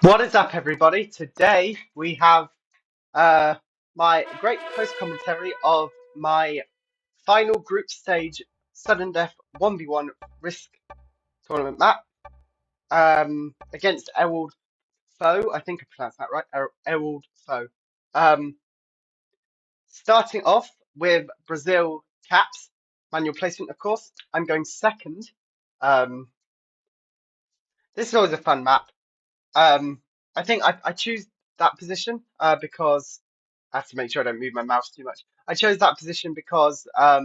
What is up, everybody? Today we have my great post commentary of my final group stage sudden death 1v1 risk tournament map against Ewald Pho. I think I pronounced that right. Ewald Pho. Um, Starting off with Brazil caps, manual placement, of course. I'm going second. Um, this is always a fun map. I think I choose that position because I have to make sure I don't move my mouse too much. I chose that position because I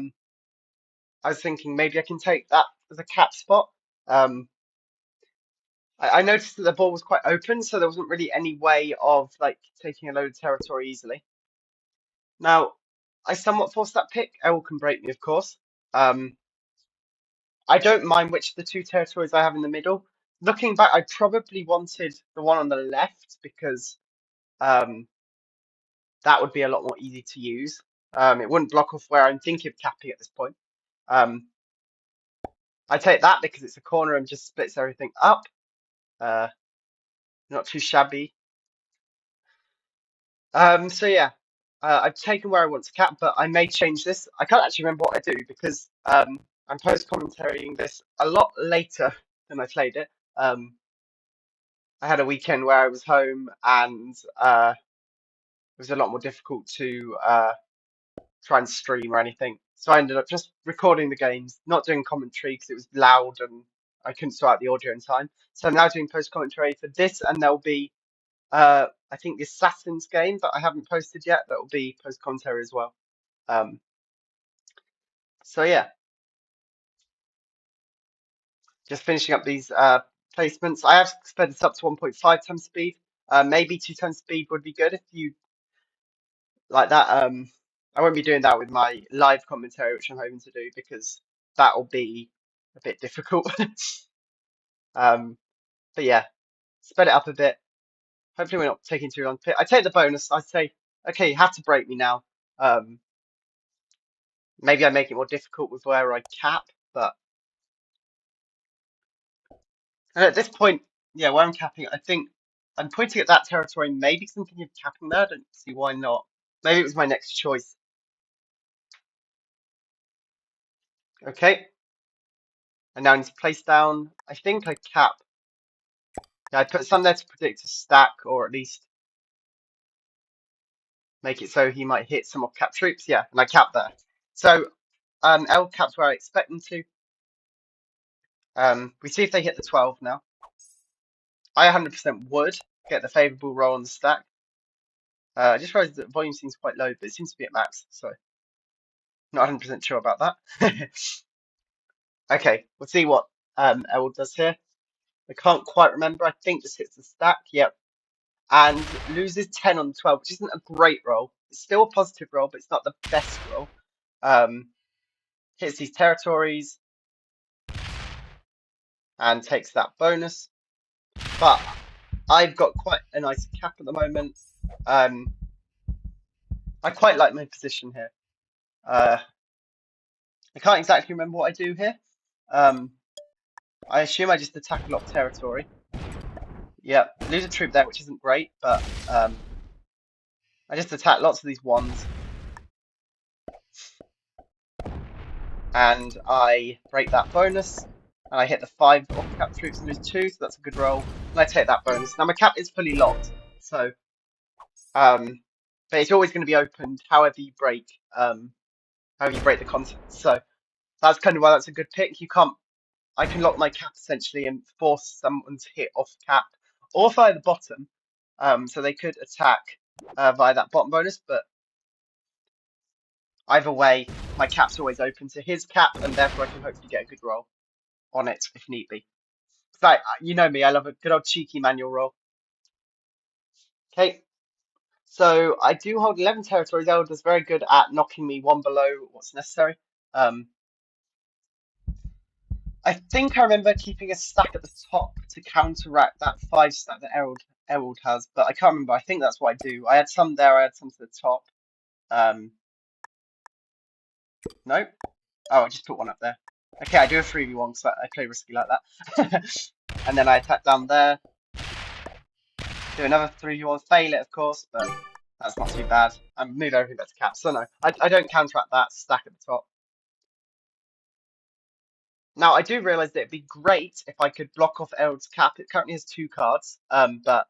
was thinking maybe I can take that as a cap spot. Um, I noticed that the ball was quite open, so there wasn't really any way of like taking a load of territory easily. Now, I somewhat forced that pick. Errol can break me, of course. Um, I don't mind which of the two territories I have in the middle. Looking back, I probably wanted the one on the left because um, that would be a lot more easy to use. It wouldn't block off where I'm thinking of capping at this point. I take that because it's a corner and just splits everything up. Not too shabby. So yeah, I've taken where I want to cap, but I may change this. I can't actually remember what I do because I'm post commentarying this a lot later than I played it. I had a weekend where I was home and it was a lot more difficult to try and stream or anything. So I ended up just recording the games, not doing commentary because it was loud and I couldn't sort out the audio in time. So I'm now doing post commentary for this, and there'll be I think the Assassin's game that I haven't posted yet that will be post commentary as well. So yeah, just finishing up these placements. I have sped this up to 1.5 times speed. Maybe 2 times speed would be good if you like that. I won't be doing that with my live commentary, which I'm hoping to do because that'll be a bit difficult. But yeah, sped it up a bit. Hopefully we're not taking too long. I take the bonus. I say, okay, you have to break me now. Maybe I make it more difficult with where I cap, but and at this point, yeah, where I'm capping, I think I'm pointing at that territory maybe because I'm thinking of capping there. I don't see why not. Maybe it was my next choice. Okay. And now I need to place down. I think I cap. Yeah, I put some there to predict a stack, or at least make it so he might hit some of cap troops. Yeah, and I cap there. So L caps where I expect them to. We see if they hit the 12 now. I 100% would get the favourable roll on the stack. I just realised that volume seems quite low, but it seems to be at max, so not 100% sure about that. Okay, we'll see what Ewald does here. I can't quite remember. I think just hits the stack. Yep. And loses 10 on the 12, which isn't a great roll. It's still a positive roll, but it's not the best roll. Hits these territories and takes that bonus. But I've got quite a nice cap at the moment. I quite like my position here. I can't exactly remember what I do here. I assume I just attack a lot of territory. Yep, lose a troop there, which isn't great, but I just attack lots of these ones. And I break that bonus. And I hit the 5 off cap troops and lose 2, so that's a good roll. And I take that bonus. Now my cap is fully locked, so but it's always going to be opened however you break the contents. So that's kind of why that's a good pick. I can lock my cap essentially and force someone to hit off cap or via the bottom. So they could attack via that bottom bonus, but either way, my cap's always open to his cap, and therefore I can hopefully get a good roll on it if need be. So you know me, I love a good old cheeky manual roll. Okay, so I do hold 11 territories. Elder's very good at knocking me one below what's necessary. I think I remember keeping a stack at the top to counteract that 5 stack that Ewald has, but I can't remember. I think that's what I do. I had some there, I had some to the top. No? Oh, I just put one up there. Okay, I do a 3v1 because I play risky like that. And then I attack down there. Do another 3v1, fail it, of course, but that's not too bad. And move everything back to cap. So no, I don't counteract that stack at the top. Now, I do realise that it'd be great if I could block off Ewald's cap. It currently has 2 cards, but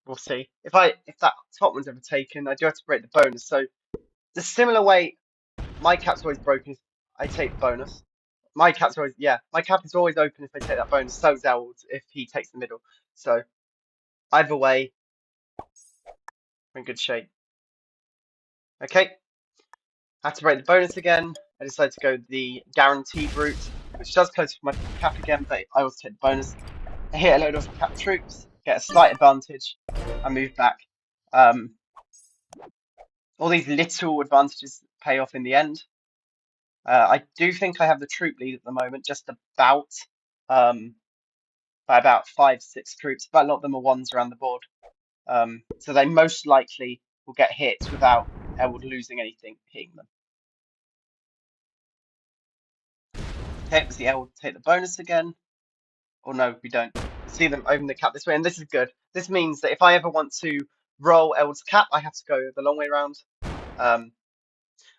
we'll see. If that top one's ever taken, I do have to break the bonus. So the similar way my cap's always broken is I take the bonus. My cap is always open if I take that bonus. So's Ewald's if he takes the middle. So either way, we're in good shape. Okay, I have to break the bonus again. I decided to go the guaranteed route, which does close for my cap again, but I also take the bonus. I hit a load of cap troops, get a slight advantage, and move back. All these little advantages pay off in the end. I do think I have the troop lead at the moment, just about, by about 5-6 troops, but a lot of them are ones around the board. So they most likely will get hit without Ewald losing anything hitting them. Okay, we see Ewald take the bonus again. Or no, we don't. We see them open the cap this way, and this is good. This means that if I ever want to roll Ewald's cap, I have to go the long way around.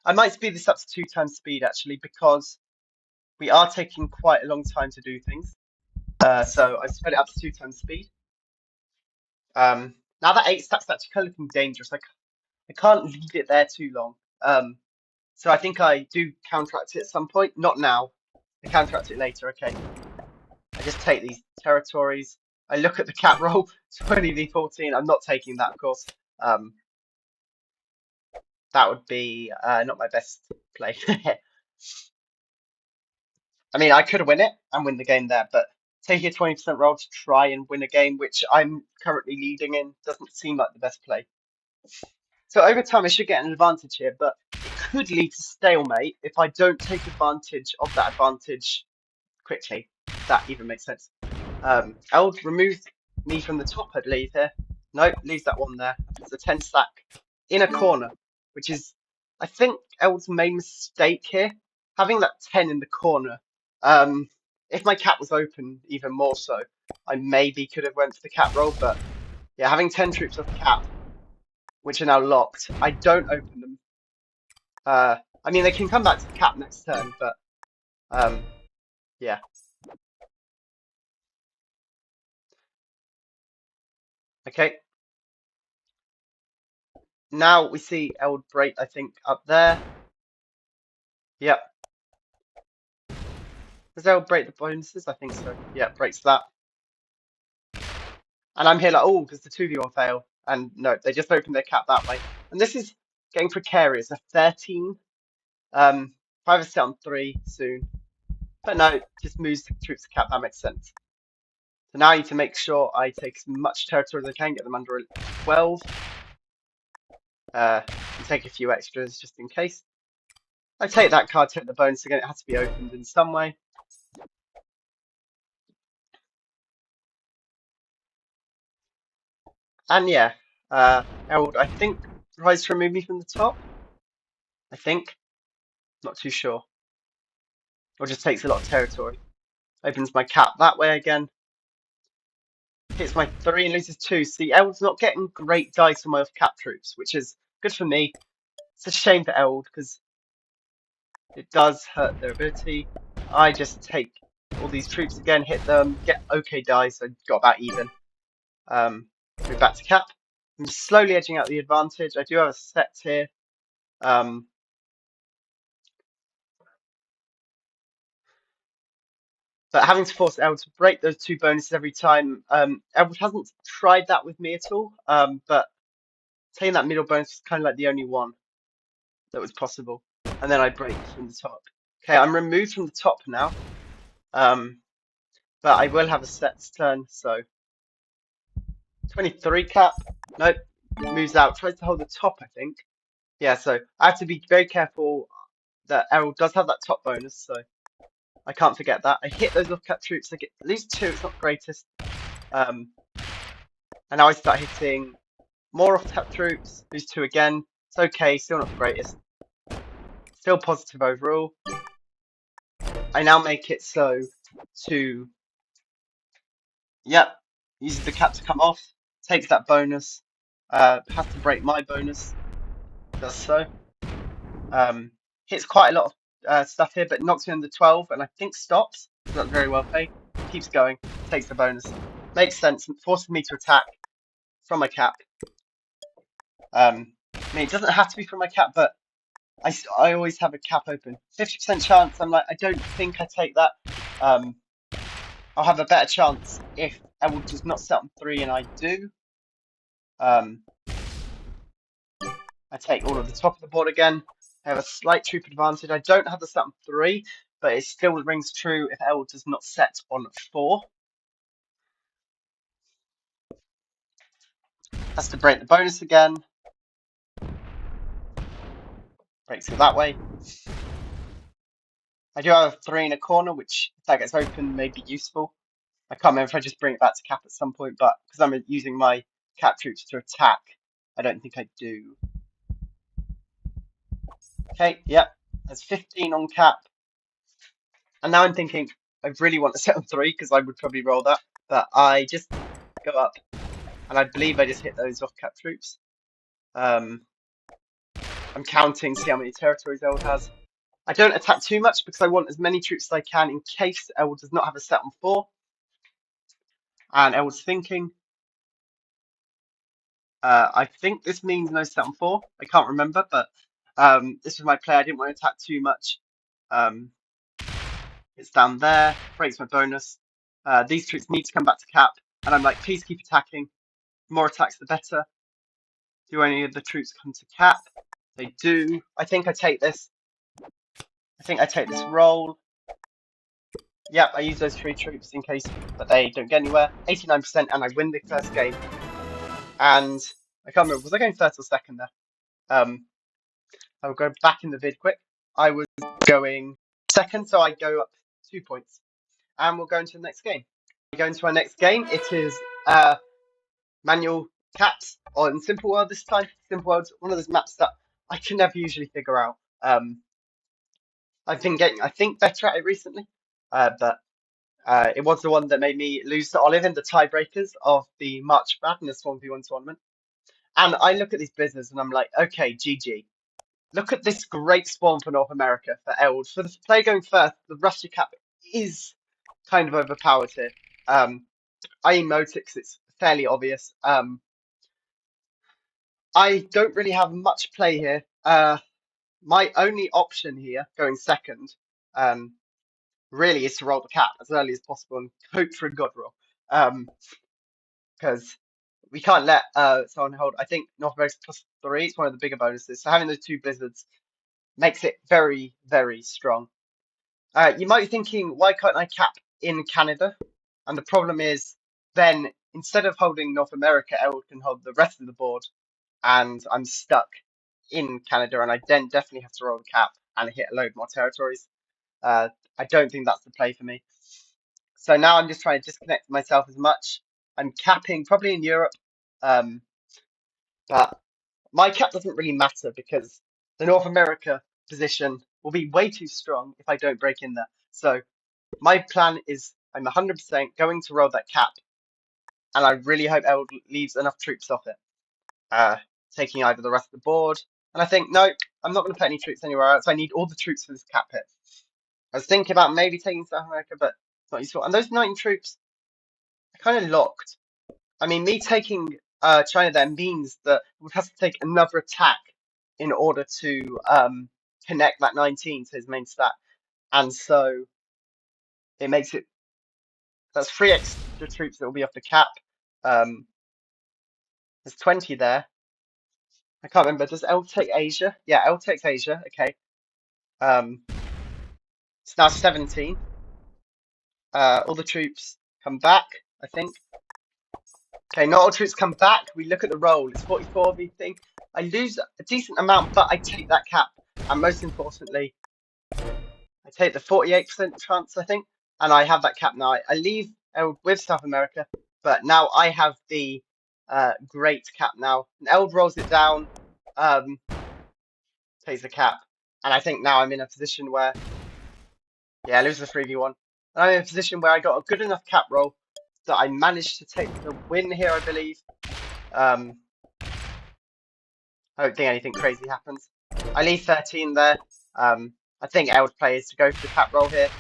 I might speed this up to 2 times speed, actually, because we are taking quite a long time to do things. So I sped it up to 2 times speed. Now that 8 stack's actually kind of looking dangerous. I can't leave it there too long. So I think I do counteract it at some point. Not now. I counteract it later. Okay. I just take these territories. I look at the cap roll, 20v14. I'm not taking that, of course. That would be not my best play. I mean, I could win it and win the game there, but taking a 20% roll to try and win a game, which I'm currently leading in, doesn't seem like the best play. So over time, I should get an advantage here, but it could lead to stalemate if I don't take advantage of that advantage quickly. If that even makes sense. Ewald removes me from the top, I believe, here. Nope, leaves that one there. It's a 10 stack in a corner, which is, I think, Ewald's main mistake here. Having that 10 in the corner. If my cap was open, even more so, I maybe could have went for the cap roll, but yeah, having 10 troops off the cap, which are now locked, I don't open them. I mean, they can come back to the cap next turn, but yeah. Okay. Now we see Ewald break, I think, up there. Yep. Does Ewald break the bonuses? I think so. Yeah, breaks that. And I'm here like, oh, because the 2v1 fail. And no, they just opened their cap that way. And this is getting precarious. A 13. If I have a set on 3 soon. But no, just moves the troops to cap. That makes sense. So now I need to make sure I take as much territory as I can, get them under 12. And take a few extras just in case. I take that card, take the bonus again. It has to be opened in some way. And yeah, Ewald, I think, tries to remove me from the top. I think. Not too sure. Or just takes a lot of territory. Opens my cap that way again. Hits my 3 and loses 2. See, Ewald's not getting great dice on my off-cap troops, which is good for me. It's a shame for Ewald, because it does hurt their ability. I just take all these troops again, hit them, get okay dice, so got about even. Move back to cap. I'm slowly edging out the advantage. I do have a set here. But having to force Ewald to break those 2 bonuses every time, Ewald hasn't tried that with me at all. But taking that middle bonus is kind of like the only one that was possible. And then I break from the top. Okay, I'm removed from the top now. But I will have a set turn, so 23 cap. Nope, moves out. Tries to hold the top, I think. Yeah, so I have to be very careful that Ewald does have that top bonus, so I can't forget that. I hit those off-cap troops. I get at least 2. It's not the greatest. And now I start hitting more off-cap troops. Lose 2 again. It's okay. Still not the greatest. Still positive overall. I now make it so to... Yep. Uses the cap to come off, takes that bonus, has to break my bonus, does so. Hits quite a lot of stuff here, but knocks me under 12, and I think stops. That's very well played. Keeps going, takes the bonus. Makes sense, forces me to attack from my cap. I mean, it doesn't have to be from my cap, but I always have a cap open. 50% chance, I'm like, I don't think I take that. I'll have a better chance if Ewald does not set on 3 and I do. I take all of the top of the board again. I have a slight troop advantage. I don't have the set on 3, but it still rings true if Ewald does not set on 4. Has to break the bonus again. Breaks it that way. I do have a 3 in a corner, which if that gets open may be useful. I can't remember if I just bring it back to cap at some point, but because I'm using my cap troops to attack, I don't think I do. Okay, yep, there's 15 on cap. And now I'm thinking, I really want to set on 3 because I would probably roll that, but I just go up, and I believe I just hit those off cap troops. I'm counting, see how many territories Ewald has. I don't attack too much because I want as many troops as I can in case Ewald does not have a set on 4. And Ewald's thinking, I think this means no set on 4. I can't remember, but this was my play. I didn't want to attack too much. It's down there, breaks my bonus. These troops need to come back to cap, and I'm like, please keep attacking. The more attacks, the better. Do any of the troops come to cap? They do. I think I take this. I think I take this roll. Yep, I use those 3 troops in case, but they don't get anywhere. 89%, and I win the first game. And I can't remember, was I going first or second there? I'll go back in the vid quick. I was going second, so I go up 2 points. And we'll go into the next game. We go into our next game. It is manual caps on Simple World this time. Simple World's one of those maps that I can never usually figure out. I've been getting, I think, better at it recently, but it was the one that made me lose to Olive in the tiebreakers of the March Madness 1v1 tournament. And I look at these blizzards and I'm like, okay, GG. Look at this great spawn for North America for Ewald. For the player going first, the Russia cap is kind of overpowered here. I emote it because it's fairly obvious. I don't really have much play here. My only option here, going second, really is to roll the cap as early as possible and hope for a god roll. Because we can't let someone hold. I think North America's +3 is one of the bigger bonuses. So having those 2 blizzards makes it very, very strong. You might be thinking, why can't I cap in Canada? And the problem is, then instead of holding North America, Ewald can hold the rest of the board, and I'm stuck in Canada, and I then definitely have to roll the cap and hit a load more territories. I don't think that's the play for me. So now I'm just trying to disconnect myself as much. I'm capping probably in Europe, but my cap doesn't really matter because the North America position will be way too strong if I don't break in there. So my plan is I'm 100% going to roll that cap, and I really hope Ewald leaves enough troops off it, taking either the rest of the board. And I think, no, I'm not going to put any troops anywhere else. I need all the troops for this cap hit. I was thinking about maybe taking South America, but it's not useful. And those 9 troops are kind of locked. I mean, me taking China there means that we have to take another attack in order to connect that 19 to his main stat. And so it makes it, that's 3 extra troops that will be off the cap. There's 20 there. I can't remember. Does L take Asia? Yeah, L takes Asia. Okay. It's now 17. All the troops come back, I think. Okay, not all troops come back. We look at the roll. It's 44 everything. I lose a decent amount, but I take that cap. And most importantly, I take the 48% chance, I think. And I have that cap now. I leave Ewald with South America, but now I have the great cap now. And Ewald rolls it down, takes the cap. And I think now I'm in a position where, yeah, I lose the 3v1. And I'm in a position where I got a good enough cap roll that I managed to take the win here, I believe. I don't think anything crazy happens. I leave 13 there. I think Ewald plays to go for the cap roll here.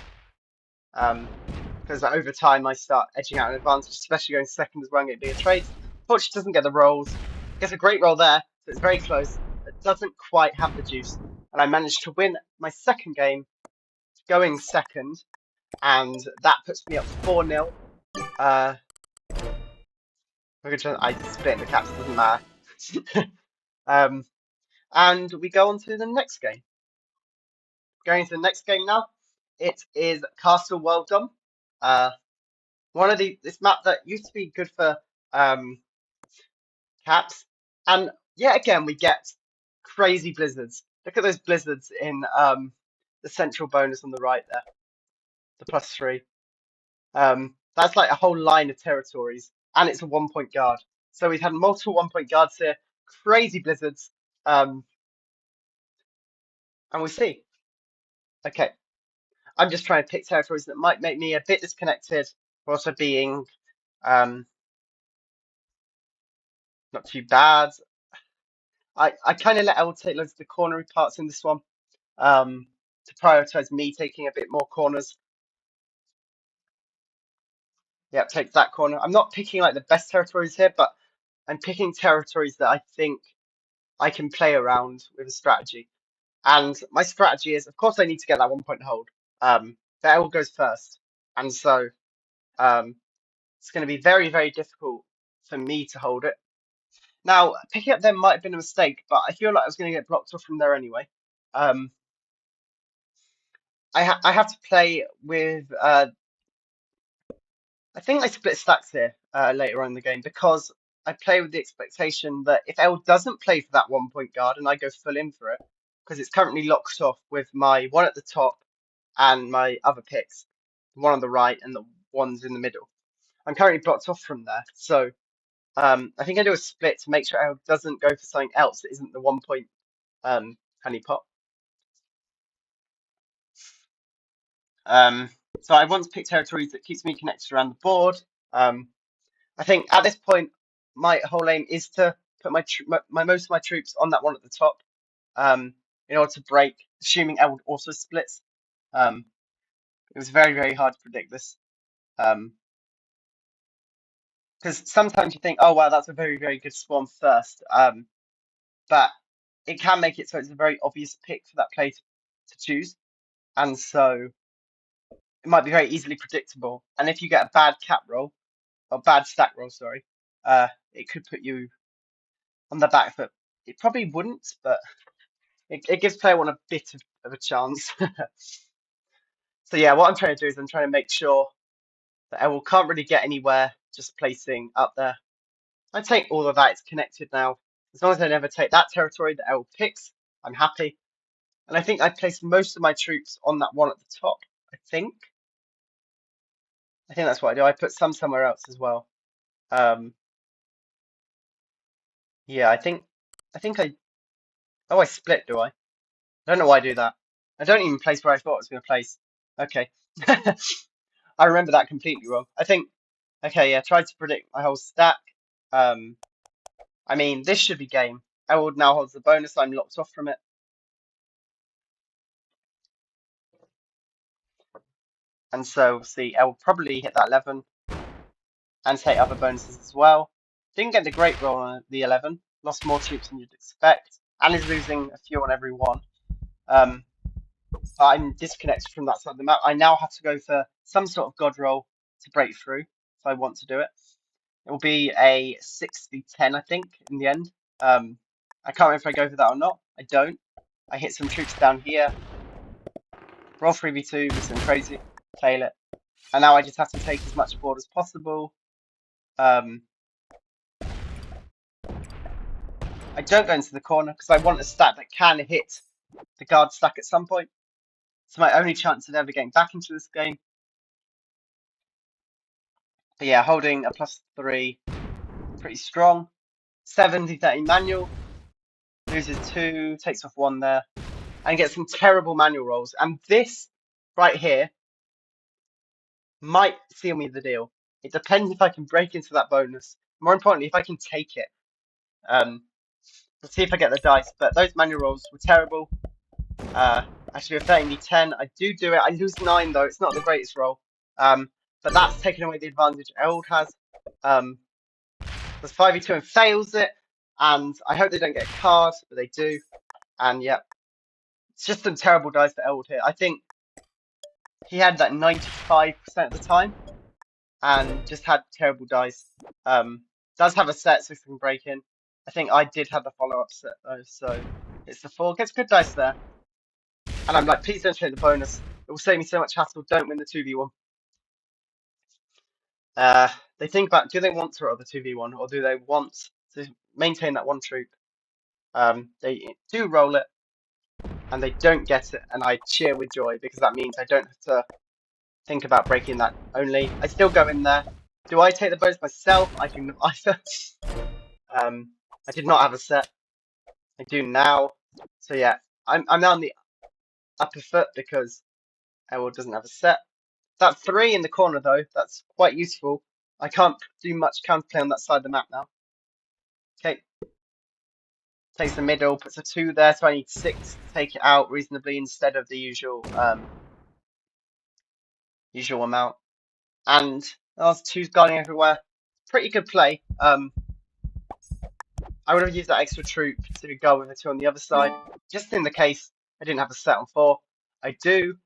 Because over time I start edging out an advantage, especially going second as well and getting bigger trades. Fortunately, doesn't get the rolls. Gets a great roll there, so it's very close. But doesn't quite have the juice. And I managed to win my second game, going second. And that puts me up 4-0. I split the caps, doesn't matter. And we go on to the next game. Going into the next game now. It is Castle Worldom. One of this map that used to be good for caps, and yet again we get crazy blizzards. Look at those blizzards in the central bonus on the right there, the +3. That's like a whole line of territories, and it's a 1-point guard. So we've had multiple 1-point guards here, crazy blizzards, and we see. Okay, I'm just trying to pick territories that might make me a bit disconnected, but also being not too bad. I kind of let Ewald take loads of the cornery parts in this one to prioritize me taking a bit more corners. Yep, take that corner. I'm not picking like the best territories here, but I'm picking territories that I think I can play around with a strategy. And my strategy is, of course, I need to get that 1-point hold. But Ewald goes first. And so it's going to be very, very difficult for me to hold it. Now, picking up them might have been a mistake, but I feel like I was going to get blocked off from there anyway. I have to play with. I think I split stacks here later on in the game because I play with the expectation that if Ewald doesn't play for that 1-point guard and I go full in for it, because it's currently locked off with my one at the top and my other picks, one on the right and the ones in the middle. I'm currently blocked off from there, so. I think I do a split to make sure Ewald doesn't go for something else that isn't the 1-point honeypot. So I want to pick territories that keeps me connected around the board. I think at this point, my whole aim is to put most of my troops on that one at the top, in order to break, assuming Ewald also splits. It was very, very hard to predict this. Because sometimes you think, oh wow, that's a very, very good spawn first. But it can make it so it's a very obvious pick for that play to choose. And so it might be very easily predictable. And if you get a bad cap roll, or bad stack roll, sorry, it could put you on the back foot. It probably wouldn't, but it gives player one a bit of a chance. So yeah, what I'm trying to do is I'm trying to make sure that Ewald can't really get anywhere just placing up there. I take all of that, it's connected now. As long as I never take that territory that Ewald picks, I'm happy. And I think I placed most of my troops on that one at the top, I think that's what I do. I put some somewhere else as well. Yeah, I think I split, do I? I don't know why I do that. I don't even place where I thought I was going to place. Okay. I remember that completely wrong. I think, okay, yeah, tried to predict my whole stack. I mean, this should be game. Ewald now holds the bonus. I'm locked off from it. And so, see, Ewald probably hit that 11 and take other bonuses as well. Didn't get the great roll on the 11. Lost more troops than you'd expect. And is losing a few on every one. I'm disconnected from that side of the map. I now have to go for some sort of god roll to break through if I want to do it. It will be a 60-10, I think, in the end. I can't remember if I go for that or not. I don't. I hit some troops down here. Roll 3v2 with some crazy. Tail it. And now I just have to take as much board as possible. I don't go into the corner because I want a stack that can hit the guard stack at some point. It's my only chance of ever getting back into this game. But yeah, holding a +3, pretty strong. 70-30 manual, loses 2, takes off 1 there, and gets some terrible manual rolls. And this right here might seal me the deal. It depends if I can break into that bonus. More importantly, if I can take it. Let's see if I get the dice. But those manual rolls were terrible. Actually, with 30 10, I do it. I lose 9 though. It's not the greatest roll. But that's taken away the advantage Ewald has. Does 5v2 and fails it. And I hope they don't get a card, but they do. And yeah, it's just some terrible dice for Ewald here. I think he had that 95% of the time and just had terrible dice. Does have a set so he can break in. I think I did have the follow-up set though, so it's the 4. Gets good dice there. And I'm like, please don't take the bonus. It will save me so much hassle. Don't win the 2v1. They think about, do they want to roll the 2v1 or do they want to maintain that one troop? They do roll it and they don't get it, and I cheer with joy because that means I don't have to think about breaking that only. I still go in there. Do I take the bonus myself? I do not either. I did not have a set. I do now. So yeah, I'm now on the upper foot because Ewald doesn't have a set. That 3 in the corner though, that's quite useful. I can't do much counterplay on that side of the map now. Okay. Takes the middle, puts a 2 there, so I need 6 to take it out reasonably instead of the usual usual amount. And there's 2s guarding everywhere. Pretty good play. I would have used that extra troop to go with the 2 on the other side. Just in the case I didn't have a set on 4. I do.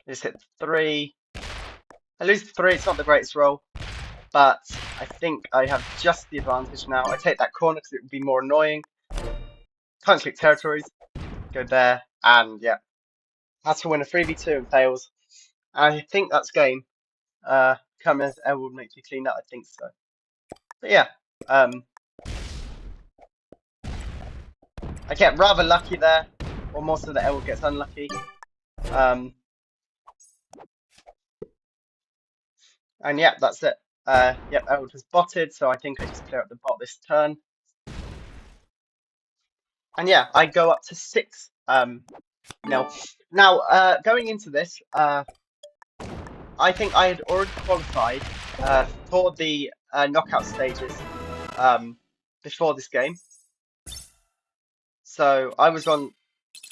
Just hit 3. I lose 3, it's not the greatest roll. But I think I have just the advantage now. I take that corner because it would be more annoying. Can't click territories. Go there. And yeah. Has to win a 3v2 and fails. I think that's game. Come as Ewald makes me clean up, I think so. But yeah. I get rather lucky there. Or more so that Ewald gets unlucky. And yeah, that's it. Yep, Ewald has botted, so I think I just clear up the bot this turn. And yeah, I go up to 6. Now, going into this, I think I had already qualified for the knockout stages before this game. So I was on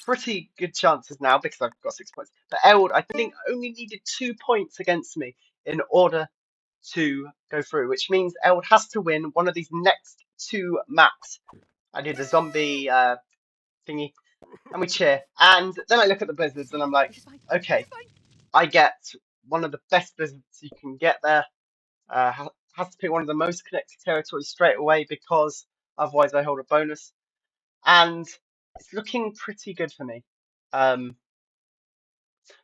pretty good chances now because I've got 6 points. But Ewald, I think, only needed 2 points against me in order to go through, which means Ewald has to win one of these next 2 maps. I did the zombie thingy, and we cheer. And then I look at the blizzards, and I'm like, okay, I get one of the best blizzards you can get there. Has to pick one of the most connected territories straight away because otherwise I hold a bonus. And it's looking pretty good for me. Of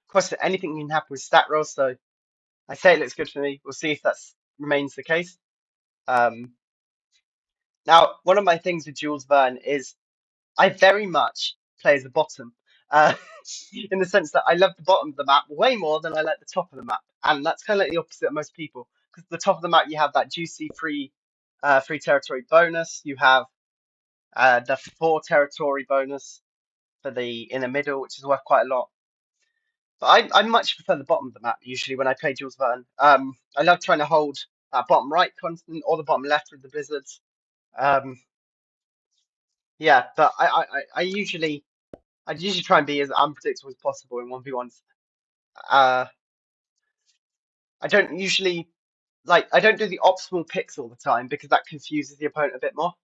course, anything can happen with stat rolls, so I say it looks good for me. We'll see if that remains the case. Now, one of my things with Jules Verne is I very much play as a bottom, in the sense that I love the bottom of the map way more than I like the top of the map, and that's kind of like the opposite of most people. Because the top of the map, you have that juicy free territory bonus. You have the 4 territory bonus for in the middle, which is worth quite a lot. But I much prefer the bottom of the map usually when I play Jules Verne. I love trying to hold that bottom right constant or the bottom left with the blizzards. Yeah, but I usually try and be as unpredictable as possible in 1v1s. I don't usually I don't do the optimal picks all the time because that confuses the opponent a bit more.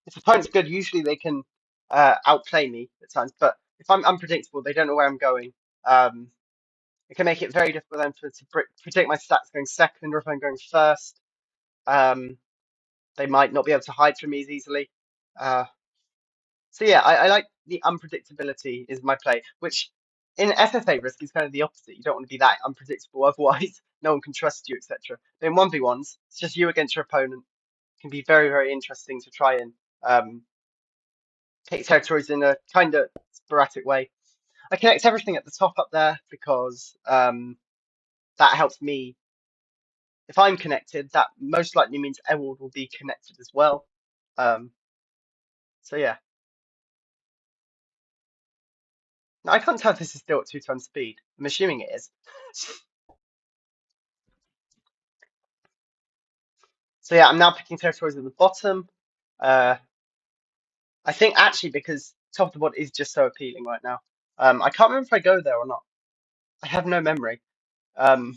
If the opponent's good, usually they can outplay me at times. But if I'm unpredictable, they don't know where I'm going. It can make it very difficult then to predict my stats going second or if I'm going first. They might not be able to hide from me as easily. So yeah, I like the unpredictability is my play, which in FFA risk is kind of the opposite. You don't want to be that unpredictable, otherwise no one can trust you, etc. But in 1v1s, it's just you against your opponent. It can be very, very interesting to try and take territories in a kind of sporadic way. I connect everything at the top up there because that helps me. If I'm connected, that most likely means Ewald will be connected as well. So yeah. Now, I can't tell if this is still at 2 times speed. I'm assuming it is. So yeah, I'm now picking territories at the bottom. I think actually because top of the board is just so appealing right now. I can't remember if I go there or not. I have no memory. I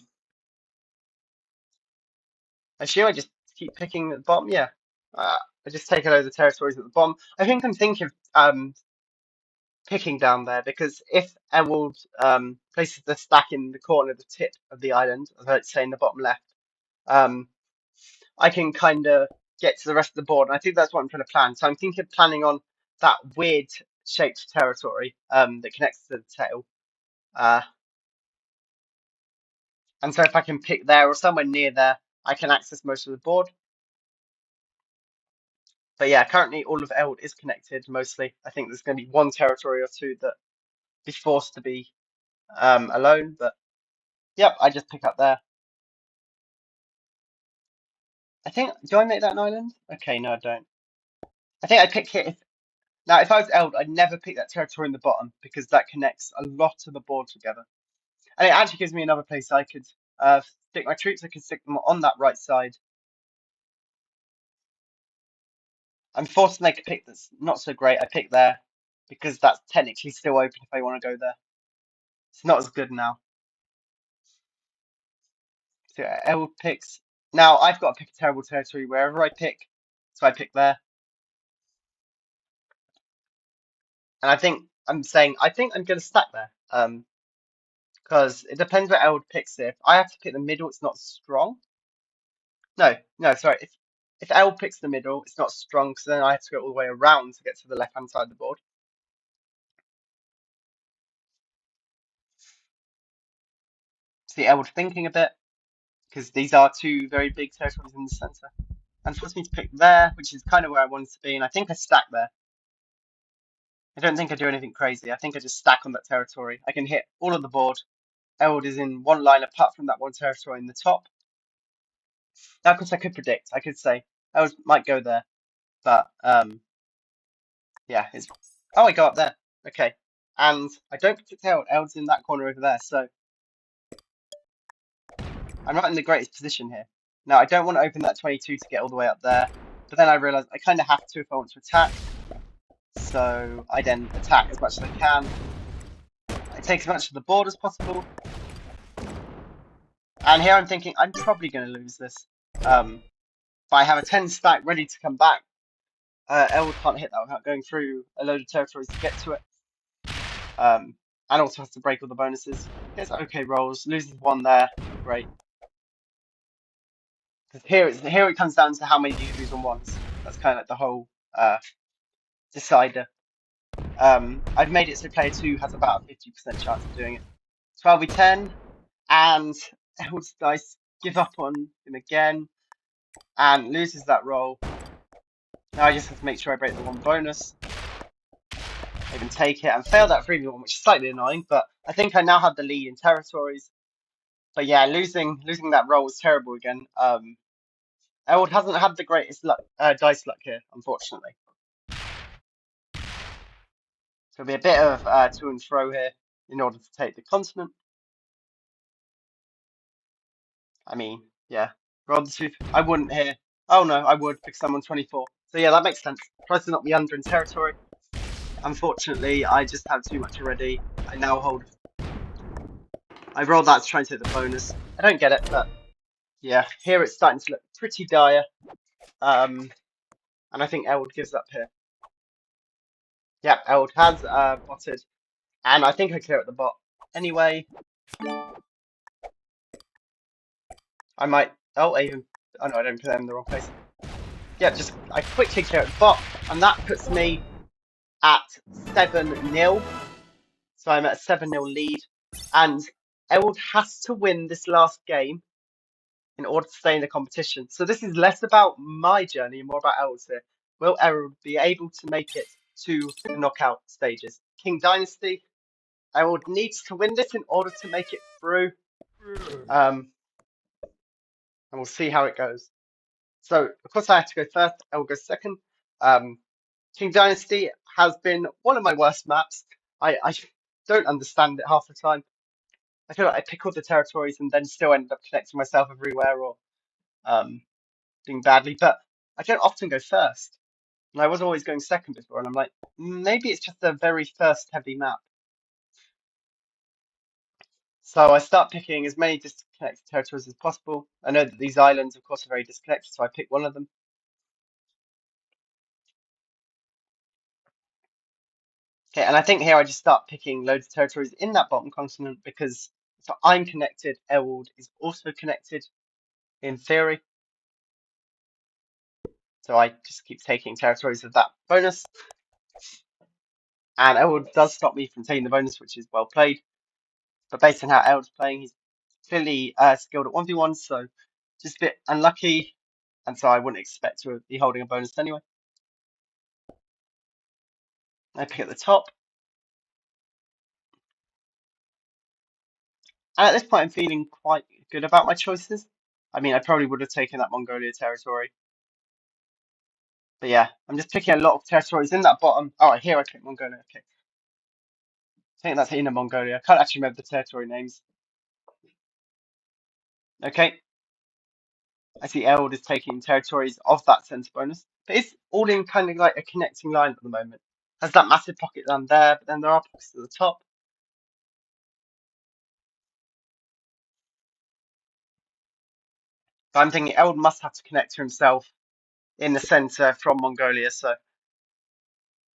assume I just keep picking at the bottom. Yeah, I just take a load of the territories at the bottom. I think I'm thinking of picking down there because if Ewald places the stack in the corner, the tip of the island, as I'd say in the bottom left, um, I can kind of get to the rest of the board. And I think that's what I'm trying to plan. So I'm thinking of planning on that weird shaped territory that connects to the tail. And so if I can pick there or somewhere near there, I can access most of the board. But yeah, currently all of Eld is connected mostly. I think there's going to be one territory or two that be forced to be alone. But yep, I just pick up there. I think, do I make that an island? Okay, no, I don't. I think I pick here. Now, if I was Eld, I'd never pick that territory in the bottom because that connects a lot of the board together. And it actually gives me another place I could stick my troops. I could stick them on that right side. I'm forced to make a pick that's not so great. I pick there because that's technically still open if I want to go there. It's not as good now. So Eld picks. Now I've got to pick a terrible territory wherever I pick. So I pick there. And I think I'm going to stack there. Because it depends where Eld picks it. If I have to pick the middle, it's not strong. No, sorry. If Eld picks the middle, it's not strong because then I have to go all the way around to get to the left-hand side of the board. See Eld thinking a bit because these are two very big territories in the center. And forced me to pick there, which is kind of where I wanted to be. And I think I stack there. I don't think I do anything crazy. I think I just stack on that territory. I can hit all of the board. Eld is in one line apart from that one territory in the top. Now, of course, I could predict. I could say Eld might go there, but yeah, it's. Oh, I go up there. Okay, and I don't predict Eld. Eld's in that corner over there, so I'm not in the greatest position here. Now, I don't want to open that 22 to get all the way up there, but then I realise I kind of have to if I want to attack. So I then attack as much as I can. I take as much of the board as possible. And here I'm thinking I'm probably going to lose this. But I have a 10 stack ready to come back. Eld can't hit that without going through a load of territories to get to it. And also has to break all the bonuses. Gets okay rolls, loses one there. Great. Because here it comes down to how many do you lose on ones. That's kind of like the whole decider. I've made it so player 2 has about a 50% chance of doing it. 12v10, and Eld's dice give up on him again, and loses that roll. Now I just have to make sure I break the one bonus. I even take it and fail that 3v1, which is slightly annoying, but I think I now have the lead in territories. But yeah, losing that roll was terrible again. Ewald hasn't had the greatest luck, dice luck here, unfortunately. So it'll be a bit of to and fro here in order to take the continent. I mean, yeah, roll the two. I wouldn't here. Oh no, I would because I'm on 24. So yeah, that makes sense. Tries to knock me under in territory. Unfortunately, I just have too much already. I now hold. I rolled that to try and take the bonus. I don't get it, but yeah, here it's starting to look pretty dire. And I think Ewald gives up here. Yep, Ewald has botted. And I think I clear at the bot. Anyway, I might. Oh, I even. Oh no, I don't put them in the wrong place. Yeah, just I quickly clear at the bot, and that puts me at 7-0. So I'm at a 7-0 lead, and Ewald has to win this last game in order to stay in the competition. So this is less about my journey and more about Ewald's here. Will Ewald be able to make it to the knockout stages? Qing Dynasty. Ewald needs to win this in order to make it through. And we'll see how it goes. So, of course, I have to go first. Ewald goes second. Qing Dynasty has been one of my worst maps. I don't understand it half the time. I feel like I pick all the territories and then still end up connecting myself everywhere, or doing badly, but I don't often go first. And I was always going second before, and I'm like, maybe it's just a very first heavy map. So I start picking as many disconnected territories as possible. I know that these islands, of course, are very disconnected, so I pick one of them. Okay, and I think here I just start picking loads of territories in that bottom continent because if I'm connected, Ewald is also connected in theory. So I just keep taking territories of that bonus. And Ewald does stop me from taking the bonus, which is well played. But based on how Ewald's playing, he's clearly skilled at 1v1, so just a bit unlucky. And so I wouldn't expect to be holding a bonus anyway. I pick at the top. And at this point, I'm feeling quite good about my choices. I mean, I probably would have taken that Mongolia territory. But yeah, I'm just picking a lot of territories in that bottom. Oh, here I click Mongolia. Okay. I think that's Inner Mongolia. I can't actually remember the territory names. Okay. I see Ewald is taking territories of that centre bonus. But it's all in kind of like a connecting line at the moment. Has that massive pocket land there, but then there are pockets at the top. But I'm thinking Ewald must have to connect to himself in the centre from Mongolia. So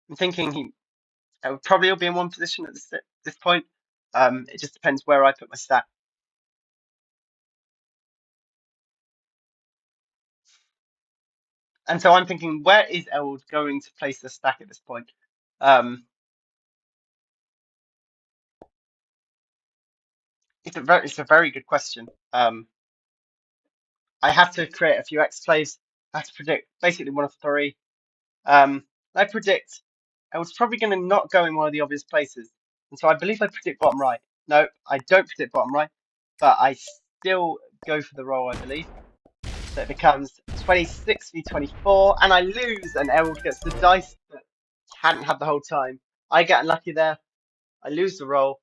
I'm thinking I would probably be in one position at this point. It just depends where I put my stack. And so I'm thinking, where is Ewald going to place the stack at this point? It's a very good question. I have to create a few exclaves. I have to predict basically one of three. I predict Ewald's probably going to not go in one of the obvious places, and so I believe I predict bottom right. No, I don't predict bottom right, but I still go for the roll, I believe. So it becomes 26 v 24, and I lose, and Ewald gets the dice that hadn't had the whole time. I get unlucky there. I lose the roll,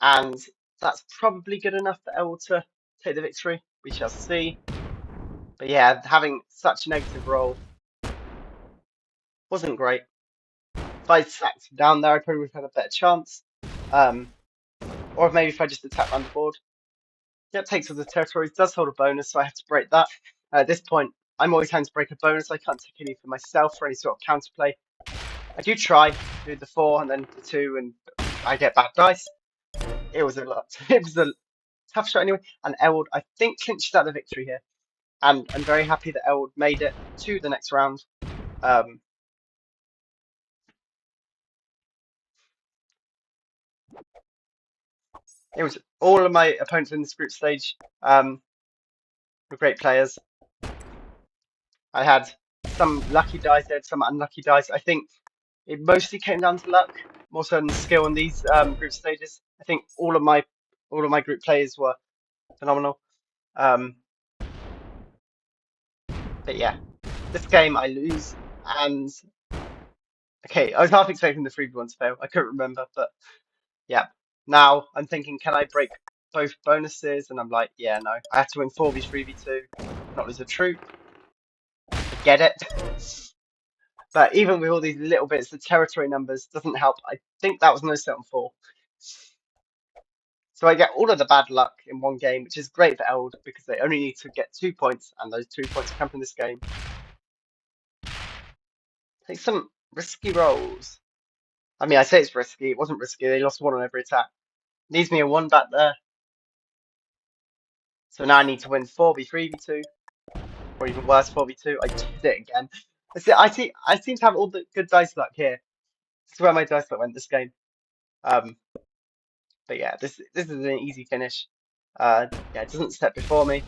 and that's probably good enough for Ewald to take the victory. We shall see. But yeah, having such a negative roll wasn't great. If I sacked him down there, I probably would have had a better chance. Or maybe if I just attacked around the board. Yep, takes all the territories, does hold a bonus, so I have to break that. At this point, I'm always having to break a bonus. I can't take any for myself for any sort of counterplay. I do try to do the 4 and then the 2, and I get bad dice. It was a lot. It was a tough shot anyway. And Ewald, I think, clinched out the victory here. And I'm very happy that Ewald made it to the next round. It was all of my opponents in this group stage were great players. I had some lucky dice, I had some unlucky dice. I think it mostly came down to luck, more so than skill in these group stages. I think all of my group players were phenomenal. But yeah, this game I lose, and okay, I was half expecting the 3v1 to fail. I couldn't remember, but yeah. Now I'm thinking, can I break both bonuses? And I'm like, yeah, no. I have to win 4v 3v2, not lose a troop. I get it. But even with all these little bits, the territory numbers doesn't help. I think that was no set on 4. So I get all of the bad luck in one game, which is great for Ewald because they only need to get 2 points, and those 2 points come from this game. Take some risky rolls. I mean, I say it's risky. It wasn't risky. They lost 1 on every attack. Leaves me a 1 back there. So now I need to win 4v3v2, or even worse, 4v2. I did it again. I seem to have all the good dice luck here. This is where my dice luck went this game. But yeah, this is an easy finish. Yeah, it doesn't step before me.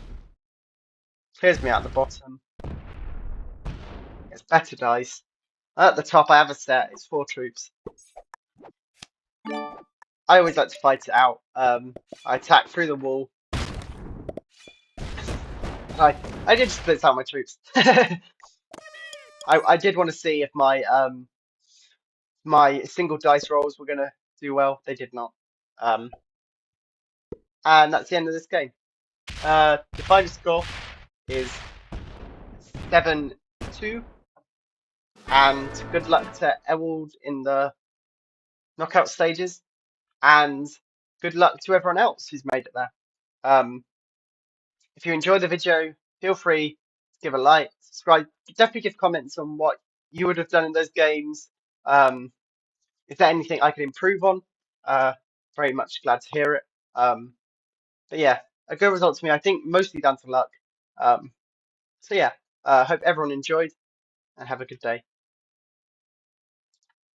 Clears me out the bottom. It's better dice. At the top, I have a set. It's 4 troops. I always like to fight it out. I attack through the wall. I did split out my troops. I did want to see if my my single dice rolls were gonna do well. They did not. And that's the end of this game. The final score is 7-2. And good luck to Ewald in the knockout stages. And good luck to everyone else who's made it there. If you enjoyed the video, feel free to give a like, subscribe. Definitely give comments on what you would have done in those games. Is there anything I could improve on? Very much glad to hear it. But yeah, a good result to me. I think mostly down to luck. So yeah, hope everyone enjoyed and have a good day.